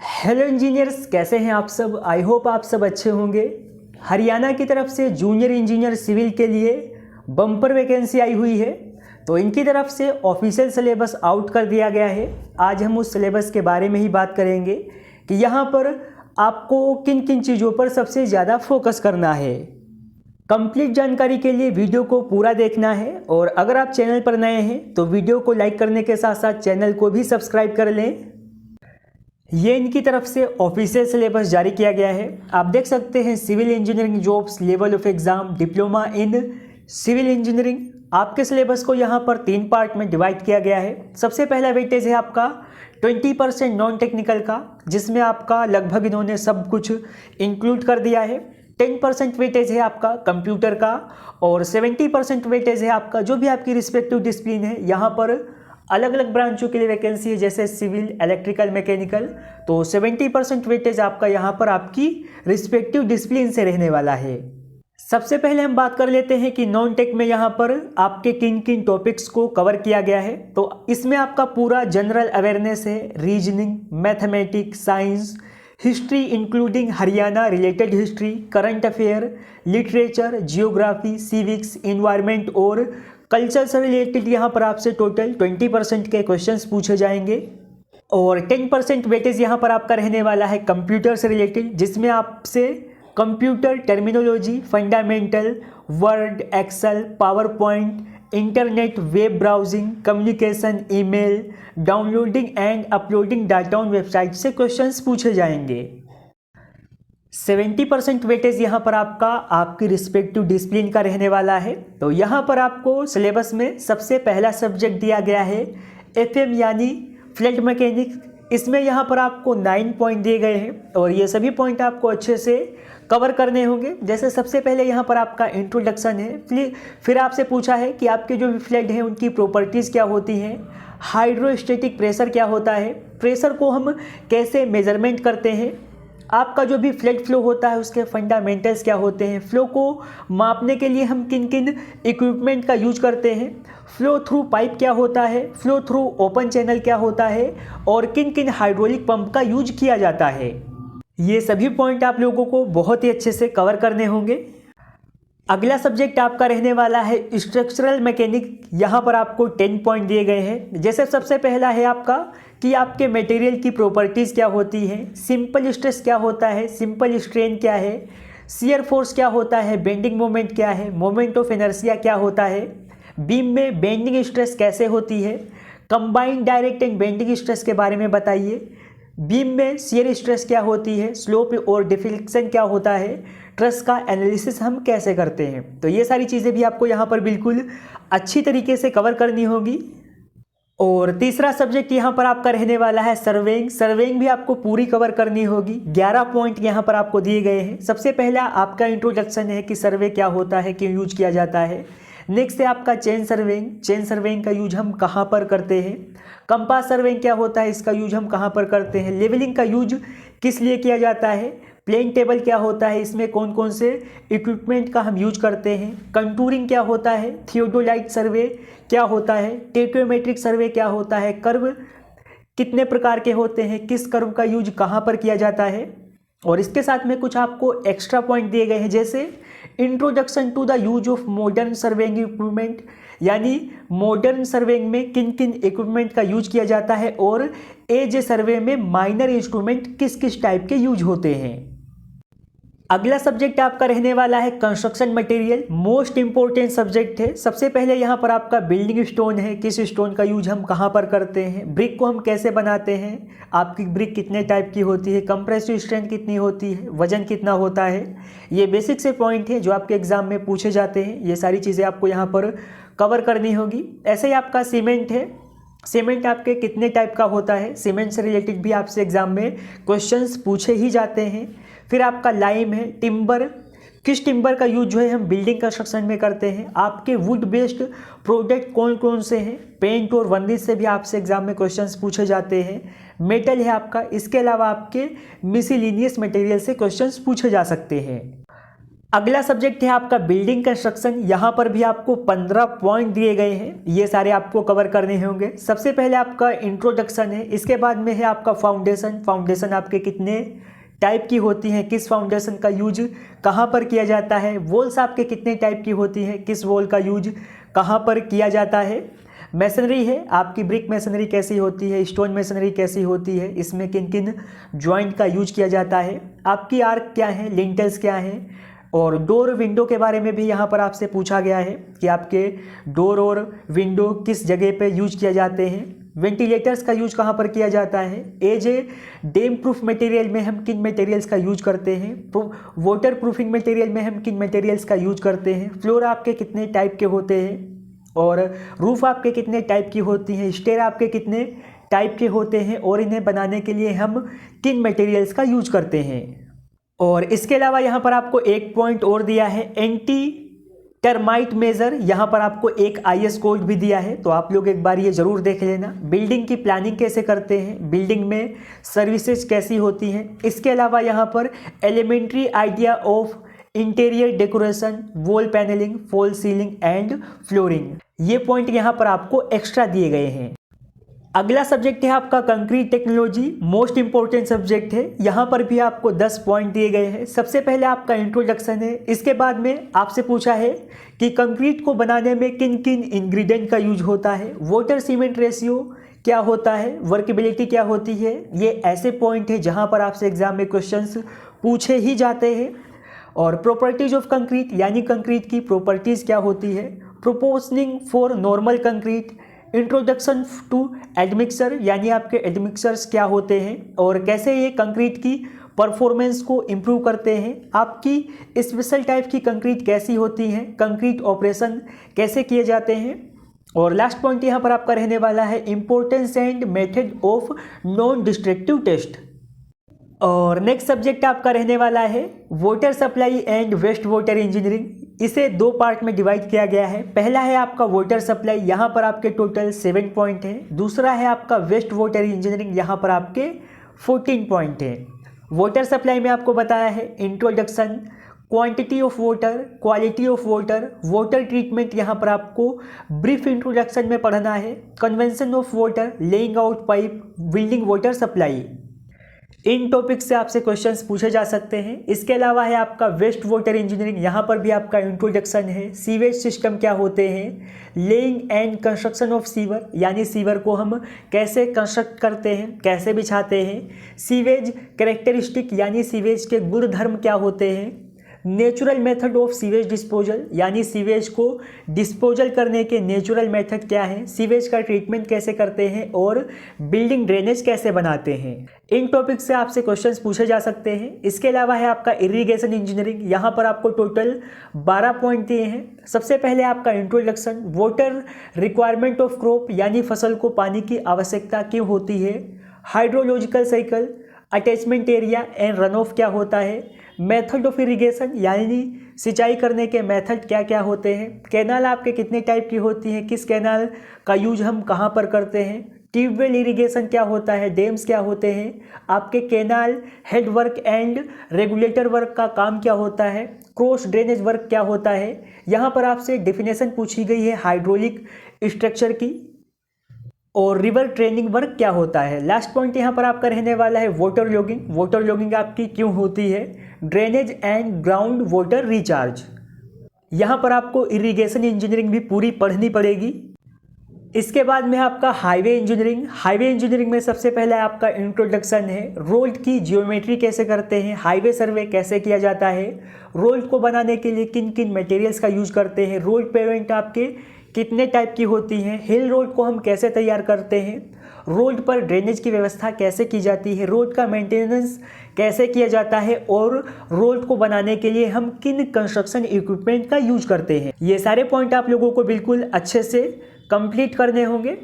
Hello engineers, कैसे हैं आप सब। आई होप आप सब अच्छे होंगे। हरियाणा की तरफ से जूनियर इंजीनियर सिविल के लिए बम्पर वैकेंसी आई हुई है, तो इनकी तरफ से ऑफिशियल सिलेबस आउट कर दिया गया है। आज हम उस सिलेबस के बारे में ही बात करेंगे कि यहाँ पर आपको किन किन चीज़ों पर सबसे ज़्यादा फोकस करना है। कंप्लीट जानकारी के लिए वीडियो को पूरा देखना है, और अगर आप चैनल पर नए हैं तो वीडियो को लाइक करने के साथ साथ चैनल को भी सब्सक्राइब कर लें। ये इनकी तरफ से ऑफिशियल सिलेबस जारी किया गया है। आप देख सकते हैं civil engineering jobs level of exam diploma in civil engineering. आपके सिलेबस को यहाँ पर 3 पार्ट में डिवाइड किया गया है। सबसे पहला वेटेज है आपका 20% नॉन टेक्निकल का, जिसमें आपका लगभग इन्होंने सब कुछ इंक्लूड कर दिया है। 10% वेटेज है आपका कंप्यूटर का, और 70% वेटेज है आपका जो भी आपकी रिस्पेक्टिव डिसिप्लिन है। यहाँ पर अलग अलग ब्रांचों के लिए वैकेंसी है, जैसे सिविल, इलेक्ट्रिकल, मैकेनिकल। तो 70% वेटेज आपका यहाँ पर आपकी रिस्पेक्टिव डिसिप्लिन से रहने वाला है। सबसे पहले हम बात कर लेते हैं कि नॉन टेक में यहाँ पर आपके किन किन टॉपिक्स को कवर किया गया है। तो इसमें आपका पूरा जनरल अवेयरनेस है, reasoning, mathematics, science, history including Haryana related history, current affair, literature, geography, civics, environment और कल्चर से रिलेटेड यहाँ पर आपसे टोटल 20% के क्वेश्चंस पूछे जाएंगे। और 10% वेटेज यहाँ पर आपका रहने वाला है कंप्यूटर से रिलेटेड, जिसमें आपसे computer terminology, fundamental, Word, Excel, power point, internet, web browsing, communication, email, downloading and uploading data on website से क्वेश्चंस पूछे जाएंगे। 70% वेटेज यहाँ पर आपका आपकी रिस्पेक्टिव डिसिप्लिन का रहने वाला है। तो यहाँ पर आपको सिलेबस में सबसे पहला सब्जेक्ट दिया गया है एफएम यानी फ्लड मैकेनिक्स। इसमें यहाँ पर आपको 9 पॉइंट दिए गए हैं, और ये सभी पॉइंट आपको अच्छे से कवर करने होंगे। जैसे सबसे पहले यहाँ पर आपका इंट्रोडक्शन है, फिर आपसे पूछा है कि आपके जो भी फ्लड हैं उनकी प्रॉपर्टीज़ क्या होती हैं, हाइड्रोस्टेटिक प्रेशर क्या होता है, प्रेशर को हम कैसे मेजरमेंट करते हैं, आपका जो भी फ्लड फ्लो होता है उसके फंडामेंटल्स क्या होते हैं, फ्लो को मापने के लिए हम किन किन इक्विपमेंट का यूज करते हैं, फ्लो थ्रू पाइप क्या होता है, फ्लो थ्रू ओपन चैनल क्या होता है, और किन किन हाइड्रोलिक पंप का यूज किया जाता है। ये सभी पॉइंट आप लोगों को बहुत ही अच्छे से कवर करने होंगे। अगला सब्जेक्ट आपका रहने वाला है स्ट्रक्चरल मैकेनिक। यहाँ पर आपको 10 पॉइंट दिए गए हैं। जैसे सबसे पहला है आपका कि आपके मटेरियल की प्रॉपर्टीज़ क्या होती हैं, सिंपल स्ट्रेस क्या होता है, सिंपल स्ट्रेन क्या है, शियर फोर्स क्या होता है, बेंडिंग मोमेंट क्या है, मोमेंट ऑफ इनर्शिया क्या होता है, बीम में बेंडिंग स्ट्रेस कैसे होती है, combined direct and bending stress के बारे में बताइए, बीम में शियर स्ट्रेस क्या होती है, स्लोप और डिफ्लेक्शन क्या होता है, ट्रस का एनालिसिस हम कैसे करते हैं। तो ये सारी चीज़ें भी आपको यहाँ पर बिल्कुल अच्छी तरीके से कवर करनी होगी। और तीसरा सब्जेक्ट यहाँ पर आपका रहने वाला है सर्वेइंग। सर्वेइंग भी आपको पूरी कवर करनी होगी। 11 पॉइंट यहाँ पर आपको दिए गए हैं। सबसे पहला आपका इंट्रोडक्शन है कि सर्वे क्या होता है, क्यों यूज किया जाता है। नेक्स्ट है आपका चेन सर्वेइंग। चेन सर्वेइंग का यूज हम कहाँ पर करते हैं। कंपास सर्वेइंग क्या होता है, इसका यूज हम कहाँ पर करते हैं। लेवलिंग का यूज किस लिए किया जाता है। प्लेन टेबल क्या होता है, इसमें कौन कौन से इक्विपमेंट का हम यूज करते हैं। कंटूरिंग क्या होता है, थियोडोलाइट सर्वे क्या होता है, टेट्रोमेट्रिक सर्वे क्या होता है, कर्व कितने प्रकार के होते हैं, किस कर्व का यूज कहाँ पर किया जाता है। और इसके साथ में कुछ आपको एक्स्ट्रा पॉइंट दिए गए हैं, जैसे introduction to the use of modern surveying equipment, यानी मॉडर्न सर्वेइंग में किन किन इक्विपमेंट का यूज किया जाता है, और एज सर्वे में माइनर इंस्ट्रूमेंट किस किस टाइप के यूज होते हैं। अगला सब्जेक्ट आपका रहने वाला है construction material. Most important subject है। सबसे पहले यहाँ पर आपका बिल्डिंग स्टोन है, किस स्टोन का यूज हम कहाँ पर करते हैं, ब्रिक को हम कैसे बनाते हैं, आपकी ब्रिक कितने टाइप की होती है, कंप्रेसिव स्ट्रेंथ कितनी होती है, वजन कितना होता है। ये बेसिक से पॉइंट है जो आपके एग्जाम में पूछे जाते हैं। ये सारी चीज़ें आपको यहाँ पर कवर करनी होगी। ऐसे ही आपका सीमेंट है। सीमेंट आपके कितने टाइप का होता है, सीमेंट से रिलेटेड भी आपसे एग्जाम में क्वेश्चंस पूछे ही जाते हैं। फिर आपका लाइम है। टिम्बर, किस टिम्बर का यूज जो है हम बिल्डिंग कंस्ट्रक्शन में करते हैं। आपके वुड बेस्ड प्रोडक्ट कौन कौन से हैं, पेंट और वर्निश से भी आपसे एग्जाम में क्वेश्चंस पूछे जाते हैं। मेटल है आपका। इसके अलावा आपके मिसलिनियस मटेरियल से क्वेश्चंस पूछे जा सकते हैं। अगला सब्जेक्ट है आपका बिल्डिंग कंस्ट्रक्शन। यहाँ पर भी आपको 15 पॉइंट दिए गए हैं, ये सारे आपको कवर करने होंगे। सबसे पहले आपका इंट्रोडक्शन है, इसके बाद में है आपका फाउंडेशन। फाउंडेशन आपके कितने टाइप की होती हैं, किस फाउंडेशन का यूज कहाँ पर किया जाता है। वॉल्स आपके कितने टाइप की होती हैं, किस वॉल का यूज कहाँ पर किया जाता है। मैसनरी है आपकी, ब्रिक मैसनरी कैसी होती है, स्टोन मैसनरी कैसी होती है, इसमें किन किन जॉइंट का यूज किया जाता है। आपकी आर्क क्या है, लिंटल्स क्या हैं, और डोर विंडो के बारे में भी यहाँ पर आपसे पूछा गया है कि आपके डोर और विंडो किस जगह पे यूज किया जाते हैं। वेंटिलेटर्स का यूज कहाँ पर किया जाता है। As a damp proof material में हम किन मटेरियल्स का यूज करते हैं। वाटर प्रूफिंग मटेरियल में हम किन मटेरियल्स का यूज करते हैं। फ्लोर आपके कितने टाइप के होते हैं और रूफ आपके कितने टाइप की होती हैं। स्टेयर आपके कितने टाइप के होते हैं और इन्हें बनाने के लिए हम किन मटेरियल्स का यूज करते हैं। और इसके अलावा यहाँ पर आपको एक पॉइंट और दिया है, एंटी टर्माइट मेजर। यहाँ पर आपको एक IS कोड भी दिया है, तो आप लोग एक बार ये जरूर देख लेना। बिल्डिंग की प्लानिंग कैसे करते हैं, बिल्डिंग में सर्विसेज कैसी होती हैं। इसके अलावा यहाँ पर elementary idea of interior decoration, wall panelling, fall ceiling and flooring, ये पॉइंट यहाँ पर आपको एक्स्ट्रा दिए गए हैं। अगला सब्जेक्ट है आपका concrete technology, most important subject है। यहाँ पर भी आपको 10 पॉइंट दिए गए हैं। सबसे पहले आपका इंट्रोडक्शन है, इसके बाद में आपसे पूछा है कि कंक्रीट को बनाने में किन किन इंग्रेडिएंट का यूज होता है, वाटर सीमेंट रेशियो क्या होता है, वर्केबिलिटी क्या होती है। ये ऐसे पॉइंट है जहाँ पर आपसे एग्जाम में क्वेश्चंस पूछे ही जाते हैं। और प्रॉपर्टीज ऑफ कंक्रीट, यानी कंक्रीट की प्रॉपर्टीज़ क्या होती है। Proportioning for normal concrete, introduction to admixture, यानी आपके एडमिक्सर्स क्या होते हैं और कैसे ये कंक्रीट की परफॉर्मेंस को इम्प्रूव करते हैं। आपकी स्पेशल टाइप की कंक्रीट कैसी होती हैं, कंक्रीट ऑपरेशन कैसे किए जाते हैं। और लास्ट पॉइंट यहाँ पर आपका रहने वाला है, importance and method of non destructive test. और नेक्स्ट सब्जेक्ट आपका रहने वाला है water supply and waste water engineering. इसे 2 पार्ट में डिवाइड किया गया है। पहला है आपका वाटर सप्लाई, यहाँ पर आपके टोटल 7 पॉइंट हैं। दूसरा है आपका वेस्ट वाटर इंजीनियरिंग, यहाँ पर आपके 14 पॉइंट हैं। वाटर सप्लाई में आपको बताया है introduction, quantity of water, quality of water, water treatment, यहाँ पर आपको ब्रीफ इंट्रोडक्शन में पढ़ना है। Convention of water, laying out pipe, building water supply, in topic से आपसे क्वेश्चंस पूछे जा सकते हैं। इसके अलावा है आपका वेस्ट वाटर इंजीनियरिंग, यहाँ पर भी आपका इंट्रोडक्शन है, सीवेज सिस्टम क्या होते हैं, laying and construction of sewer, यानी सीवर को हम कैसे कंस्ट्रक्ट करते हैं, कैसे बिछाते हैं। सीवेज कैरेक्टरिस्टिक, यानी सीवेज के गुण धर्म क्या होते हैं। Natural method of sewage disposal, यानी सीवेज को डिस्पोजल करने के नेचुरल मेथड क्या है, सीवेज का ट्रीटमेंट कैसे करते हैं और बिल्डिंग ड्रेनेज कैसे बनाते हैं। इन टॉपिक से आपसे क्वेश्चंस पूछे जा सकते हैं। इसके अलावा है आपका इरिगेशन इंजीनियरिंग, यहाँ पर आपको टोटल 12 पॉइंट दिए हैं। सबसे पहले आपका introduction, water requirement of crop, यानी फसल को पानी की आवश्यकता क्यों होती है। Hydrological cycle, attachment area and run of क्या होता है। मेथड ऑफ इरिगेशन, यानी सिंचाई करने के मेथड क्या क्या होते हैं। कैनाल आपके कितने टाइप की होती हैं, किस कैनाल का यूज हम कहाँ पर करते हैं। ट्यूबवेल इरिगेशन क्या होता है, डैम्स क्या होते हैं। आपके canal head work and regulator work का काम क्या होता है। क्रॉस ड्रेनेज वर्क क्या होता है। यहाँ पर आपसे डेफिनेशन पूछी गई है हाइड्रोलिक स्ट्रक्चर की। और रिवर ट्रेनिंग वर्क क्या होता है। लास्ट पॉइंट यहाँ पर आपका रहने वाला है वाटर लॉगिंग, वाटर लॉगिंग आपकी क्यों होती है। Drainage and ground water recharge, यहाँ पर आपको इरिगेशन इंजीनियरिंग भी पूरी पढ़नी पड़ेगी। इसके बाद में आपका हाईवे इंजीनियरिंग, हाईवे इंजीनियरिंग में सबसे पहले आपका इंट्रोडक्शन है, रोड की जियोमेट्री कैसे करते हैं, हाईवे सर्वे कैसे किया जाता है, रोड को बनाने के लिए किन किन मटेरियल्स का यूज करते हैं, रोड पेमेंट आपके कितने टाइप की होती हैं, हिल रोड को हम कैसे तैयार करते हैं, रोड पर ड्रेनेज की व्यवस्था कैसे की जाती है, रोड का मेंटेनेंस कैसे किया जाता है और रोड को बनाने के लिए हम किन कंस्ट्रक्शन इक्विपमेंट का यूज करते हैं। ये सारे पॉइंट आप लोगों को बिल्कुल अच्छे से कंप्लीट करने होंगे।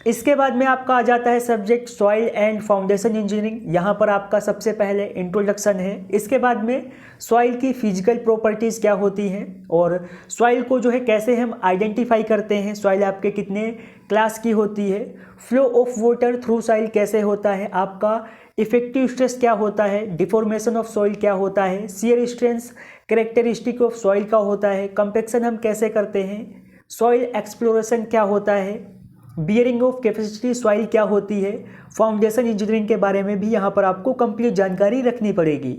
इसके बाद में आपका आ जाता है subject soil and foundation engineering. यहाँ पर आपका सबसे पहले इंट्रोडक्शन है। इसके बाद में सॉइल की फिजिकल प्रॉपर्टीज़ क्या होती हैं और सॉइल को जो है कैसे हम आइडेंटिफाई करते हैं, सॉइल आपके कितने क्लास की होती है, flow of water through soil कैसे होता है, आपका इफेक्टिव स्ट्रेस क्या होता है, डिफॉर्मेशन ऑफ सॉइल क्या होता है, shear strength characteristic of soil क्या होता है, कंपेक्शन हम कैसे करते हैं, सॉइल एक्सप्लोरेशन क्या होता है, बियरिंग ऑफ कैपेसिटी सॉइल क्या होती है, फाउंडेशन इंजीनियरिंग के बारे में भी यहाँ पर आपको कंप्लीट जानकारी रखनी पड़ेगी।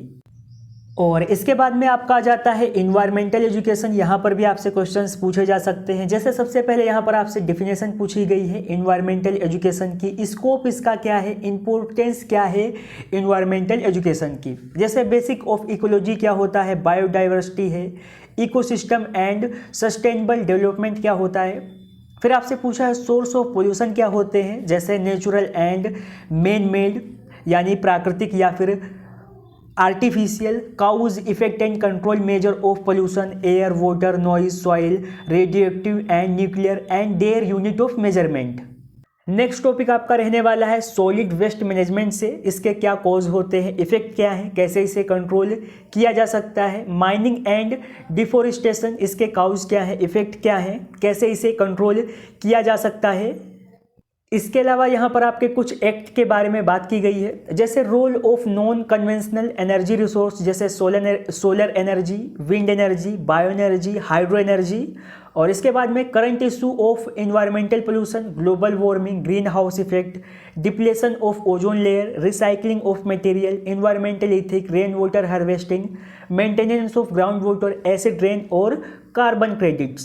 और इसके बाद में आपका आ जाता है इन्वायरमेंटल एजुकेशन। यहाँ पर भी आपसे क्वेश्चंस पूछे जा सकते हैं। जैसे सबसे पहले यहाँ पर आपसे डिफिनेशन पूछी गई है इन्वायरमेंटल एजुकेशन की, स्कोप इसका क्या है, इंपॉर्टेंस क्या है इन्वायरमेंटल एजुकेशन की। जैसे बेसिक ऑफ इकोलॉजी क्या होता है, बायोडाइवर्सिटी है, इकोसिस्टम एंड सस्टेनेबल डेवलपमेंट क्या होता है। फिर आपसे पूछा है सोर्स ऑफ पोल्यूशन क्या होते हैं, जैसे नेचुरल एंड मैन मेड यानी प्राकृतिक या फिर artificial, cause effect and control measure of pollution, air, water, noise, soil, radioactive and nuclear and their unit of measurement. Next topic आपका रहने वाला है सॉलिड वेस्ट मैनेजमेंट से इसके क्या कॉज होते हैं, इफेक्ट क्या है, कैसे इसे कंट्रोल किया जा सकता है। माइनिंग एंड डिफोरेस्टेशन इसके काउज क्या है, इफेक्ट क्या है, कैसे इसे कंट्रोल किया जा सकता है। इसके अलावा यहाँ पर आपके कुछ एक्ट के बारे में बात की गई है, जैसे role of non conventional energy resource, जैसे solar energy, wind energy, bio energy, hydro energy. और इसके बाद में current issue of environmental pollution, global warming, green house effect, depletion of ozone layer, recycling of material, environmental ethic, rain water harvesting, maintenance of ground water, acid rain और carbon credits.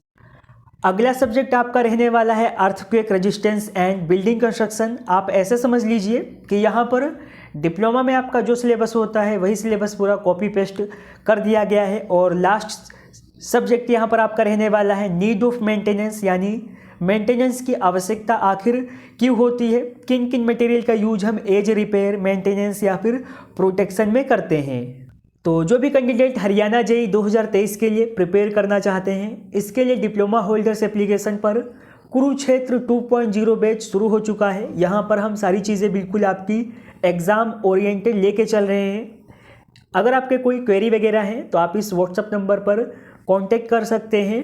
अगला subject आपका रहने वाला है earthquake resistance and building construction. आप ऐसे समझ लीजिए कि यहाँ पर डिप्लोमा में आपका जो सिलेबस होता है वही सिलेबस पूरा कॉपी पेस्ट कर दिया गया है। और लास्ट सब्जेक्ट यहाँ पर आपका रहने वाला है नीड ऑफ मेंटेनेंस, यानी मेंटेनेंस की आवश्यकता आखिर क्यों होती है, किन किन मटेरियल का यूज हम एज रिपेयर, मेंटेनेंस या फिर प्रोटेक्शन में करते हैं। तो जो भी कैंडिडेट हरियाणा जेईई 2023 के लिए प्रिपेयर करना चाहते हैं, इसके लिए डिप्लोमा होल्डर्स एप्लीकेशन पर कुरुक्षेत्र 2.0 बैच शुरू हो चुका है। यहाँ पर हम सारी चीज़ें बिल्कुल आपकी एग्ज़ाम ओरिएंटेड लेके चल रहे हैं। अगर आपके कोई क्वेरी वगैरह हैं तो आप इस व्हाट्सएप नंबर पर कांटेक्ट कर सकते हैं।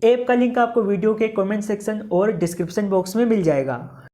ऐप का लिंक आपको वीडियो के कमेंट सेक्शन और डिस्क्रिप्शन बॉक्स में मिल जाएगा।